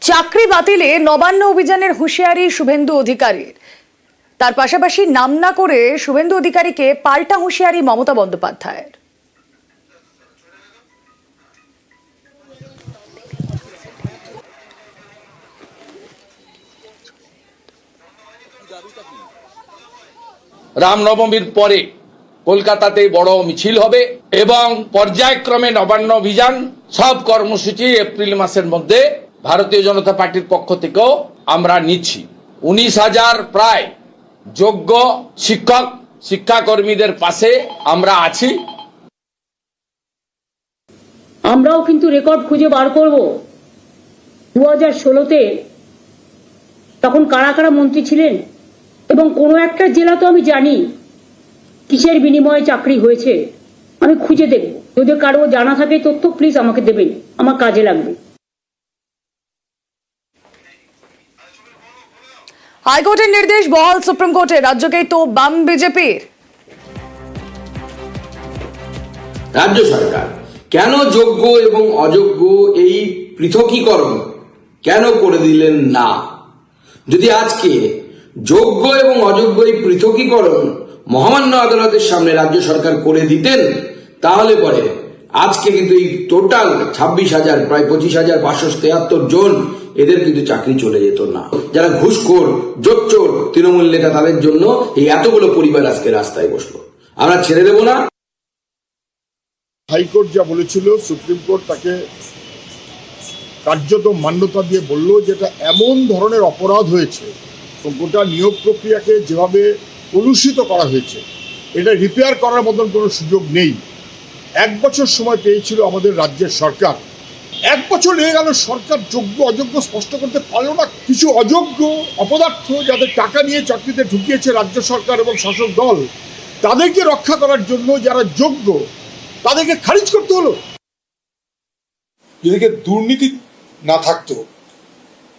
চাকরি বাতিলে নবান্ন অভিযানের হুঁশিয়ারি শুভেন্দু অধিকারীর। তার পাশাপাশি নাম না করে শুভেন্দু অধিকারীকে পাল্টা হুঁশিয়ারি মমতা বন্দ্যোপাধ্যায়ের। রামনবমীর পরে কলকাতাতে বড় মিছিল হবে এবং পর্যায়ক্রমে নবান্ন অভিযান সব কর্মসূচি এপ্রিল মাসের মধ্যে ভারতীয় জনতা পার্টির পক্ষ থেকেও আমরা নিচ্ছি। 19,000 প্রায় যোগ্য শিক্ষক শিক্ষাকর্মীদের পাশে আমরা আছি। আমরাও কিন্তু রেকর্ড খুঁজে বার করব 2016-তে তখন কারা কারা মন্ত্রী ছিলেন এবং কোনো একটা জেলা তো আমি জানি কিসের বিনিময়ে চাকরি হয়েছে, আমি খুঁজে দেখব। যদি কারো জানা থাকে তথ্য প্লিজ আমাকে দেবেন, আমার কাজে লাগবে। হাইকোর্টের নির্দেশ বহাল সুপ্রিম কোর্টে, রাজ্যকেই তো বাম বিজেপির। রাজ্য সরকার কেন যোগ্য এবং অযোগ্য এই পৃথকীকরণ কেন করে দিলেন না? যদি আজকে যোগ্য এবং অযোগ্য এই পৃথকীকরণ মহামান্য আদালতের সামনে রাজ্য সরকার করে দিতেন, তাহলে পরে আজকে কিন্তু এই টোটাল 26,000 প্রায় 25,573 জন এদের কিন্তু চাকরি চলে যেত না। যারা ঘুষখোর জোচ্চোর তৃণমূল নেতা, তাদের জন্য এই এতগুলো পরিবার আজকে রাস্তায় বসলো। আমরা ছেড়ে দেব না। হাইকোর্ট যা বলেছিল, সুপ্রিম কোর্ট তাকে কার্যত মান্যতা দিয়ে বলল যেটা এমন ধরনের অপরাধ হয়েছে, গোটা নিয়োগ প্রক্রিয়াকে যেভাবে কলুষিত করা হয়েছে, এটা রিপেয়ার করার মতন কোনো সুযোগ নেই। 1 বছর সময় পেয়েছিল আমাদের রাজ্যের সরকার। 1 বছর লেগে গেল, সরকার যোগ্য অযোগ্য স্পষ্ট করতে পারলো না। কিছু অযোগ্য অপদার্থ যাদের টাকা নিয়ে চাকরিতে ঢুকিয়েছে রাজ্য সরকার এবং শাসক দল, তাদেরকে রক্ষা করার জন্য যারা যোগ্য তাদেরকে খারিজ করতে হলো। যদি দুর্নীতি না থাকতো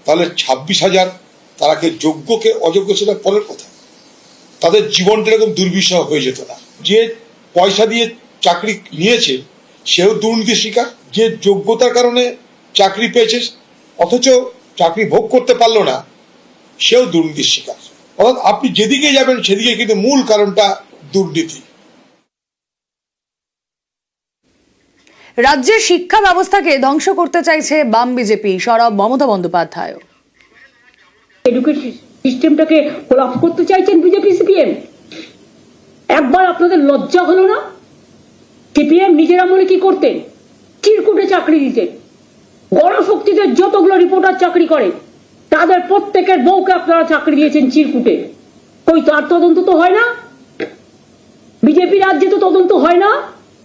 তাহলে 26,000 তারাকে যোগ্যকে অযোগ্য ছিল পরের কথা, তাদের জীবনটা এরকম দুর্বিষহ হয়ে যেত না। যে পয়সা দিয়ে চাকরি নিয়েছে সেও দুর্নীতির শিকার, যে যোগ্যতার কারণে চাকরি পেয়েছে অথচ চাকরি ভোগ করতে পারলো না সেও দুর্নীতির শিকার। অর্থাৎ আপনি যেদিকে যাবেন সেদিকে কিন্তু মূল কারণটা দুর্নীতি। রাজ্যের শিক্ষা ব্যবস্থাকে ধ্বংস করতে চাইছে বাম বিজেপি, সরব মমতা বন্দ্যোপাধ্যায়। এডুকেশন সিস্টেমটাকে কোলাপস করতে চাইছেন বিজেপি সিপিএম। একবার আপনাদের লজ্জা হলো না? সিপিএম নিজের আমলে কি করতেন? চিরকুটে চাকরি দিতেন। গণশক্তিদের যতগুলো রিপোর্টার চাকরি করে তাদের প্রত্যেকের বউকে আপনারা চাকরি দিয়েছেন চিরকুটে। কই তার তদন্ত তো হয় না? বিজেপি রাজ্যে তো তদন্ত হয় না।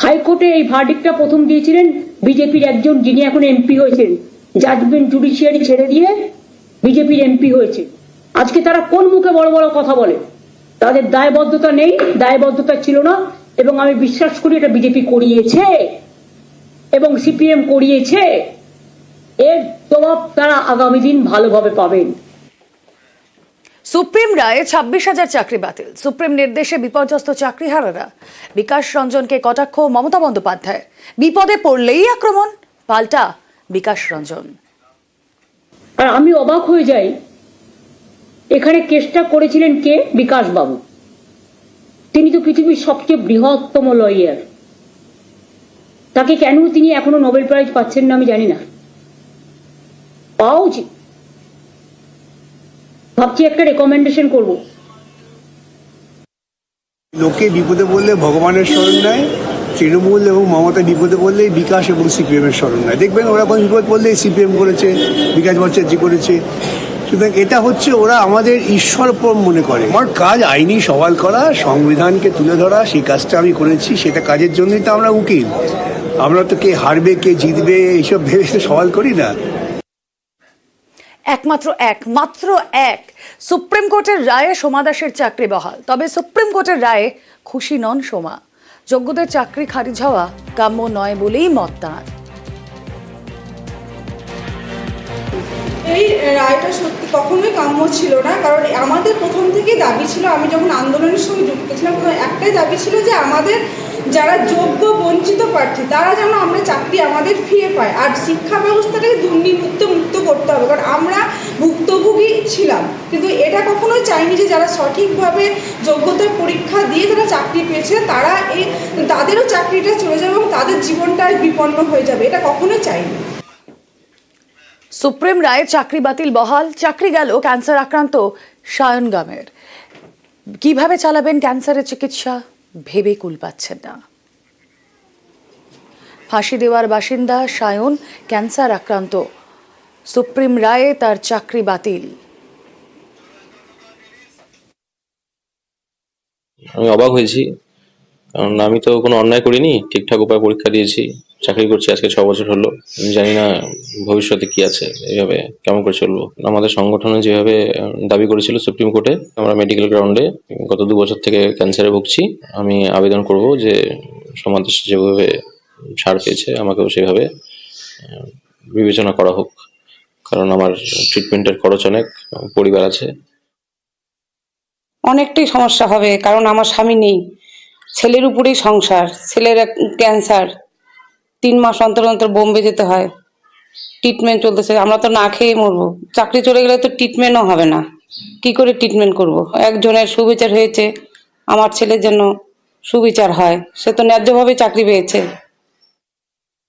হাইকোর্টে এই ভার্ডিক্টটা প্রথম দিয়েছিলেন বিজেপির একজন, যিনি এখন এমপি হয়েছেন, জাজমেন্ট জুডিশিয়ারি ছেড়ে দিয়ে বিজেপির এমপি হয়েছে। আজকে তারা কোন মুখে বড় বড় কথা বলে? তাদের দায়বদ্ধতা নেই, দায়বদ্ধতা ছিল না, এবং আমি বিশ্বাস করি এটা বিজেপি করিয়েছে এবং সিপিএম করিয়েছে। এর জবাব তারা আগামী দিন ভালোভাবে পাবেন। সুপ্রিম রায়ে 26,000 চাকরি বাতিল, সুপ্রিম নির্দেশে বিপর্যস্ত চাকরিহারারা। বিকাশ রঞ্জনকে কটাক্ষ মমতা বন্দ্যোপাধ্যায়। বিপদে পড়লেই আক্রমণ, পাল্টা বিকাশ রঞ্জন। আর আমি অবাক হয়ে যাই, এখানে কেসটা করেছিলেন কে? বিকাশ বাবু। তিনি তো পৃথিবীর সবচেয়ে বৃহত্তম লয়ার। তাকে কেন তিনি এখনো নোবেল প্রাইজ পাচ্ছেন না আমি জানি না। পাওয়া উচিত। ভাবছি একটা রেকমেন্ডেশন করব। লোকে বিপদে বললে ভগবানের স্মরণ নেয়, তৃণমূল এবং মমতা বিপদে বললে বিকাশ এবং সিপিএম এর স্মরণ নেয়। দেখবেন ওরা কোনো বিপদ বললে সিপিএম করেছে, বিকাশ ভট্টাচার্য করেছে। সুতরাং এটা হচ্ছে ওরা আমাদের ঈশ্বরপর মনে করে। আমার কাজ আইনি সওয়াল করা, সংবিধানকে তুলে ধরা, সেই কাজটা আমি করেছি। সেটা কাজের জন্যই তো আমরা উকিল। আমরা তো কে হারবে কে জিতবে এইসব ভেবে সওয়াল করি না। একমাত্র এক সুপ্রিম কোর্টের রায়ে সোমা দাসের চাকরি বহাল। তবে সুপ্রিম কোর্টের রায়ে খুশি নন সোমা। যোগ্যদের চাকরি খারিজ হওয়া কাম্য নয় বলেই মত তাঁর। এই রায়টা সত্যি কখনোই কাম্য ছিল না, কারণ আমাদের প্রথম থেকেই দাবি ছিল, আমি যখন আন্দোলনের সঙ্গে যুক্ত ছিলাম একটাই দাবি ছিল যে আমাদের যারা যোগ্য বঞ্চিত প্রার্থী তারা যেন আমরা চাকরি আমাদের ফিরে পাই, আর শিক্ষা ব্যবস্থাটাকে দুর্নীতিমুক্ত করতে করতে হবে, কারণ আমরা ভুক্তভোগী ছিলাম, কিন্তু এটা কখনোই চাইনি যে যারা সঠিকভাবে যোগ্যতার পরীক্ষা দিয়ে যারা চাকরি পেয়েছে তাদেরও চাকরিটা চলে যাবে এবং তাদের জীবনটা বিপন্ন হয়ে যাবে, এটা কখনোই চাইনি। সুপ্রিম রায়ে চাকরি বাতিল বহাল, চাকরি গেল ক্যান্সার আক্রান্ত সায়ন গামের। কিভাবে চালাবেন ক্যান্সারের চিকিৎসা ভেবে কুল পাচ্ছেন না। ফাঁসি দেওয়ার বাসিন্দা সায়ন ক্যান্সার আক্রান্ত, সুপ্রিম রায়ে তার চাকরি বাতিল। আমি অবাক হয়েছি, কারণ আমি তো কোনো অন্যায় করিনি, ঠিকঠাক উপায় পরীক্ষা দিয়েছি, চাকরি করছি আজকে 6 বছর হলো। আমি জানি না ভবিষ্যতে কি আছে, এইভাবে কেমন করে চলবো। আমাদের সংগঠনে যেভাবে দাবি করেছিল সুপ্রিম কোর্টে, আমরা মেডিকেল গ্রাউন্ডে গত 2 বছর থেকে ক্যান্সারে ভুগছি। আমি আবেদন করব যে সমাজ যেভাবে ছাড় পেয়েছে আমাকেও সেভাবে বিবেচনা করা হোক, কারণ আমার ট্রিটমেন্টের খরচ অনেক, পরিবার আছে। অনেকটাই সমস্যা হবে, কারণ আমার স্বামী নেই, ছেলের উপরেই সংসার, ছেলের ক্যান্সার, 3 মাস অন্তর অন্তর বোম্বে যেতে হয়, ট্রিটমেন্ট চলতেছে, আমরা তো না খেয়ে মরবো। চাকরি চলে গেলে তো ট্রিটমেন্টও হবে না, কি করে ট্রিটমেন্ট করব? একজনের সুবিচার হয়েছে, আমার ছেলের জন্য সুবিচার হয়, সে তো ন্যায্যভাবে চাকরি পেয়েছে।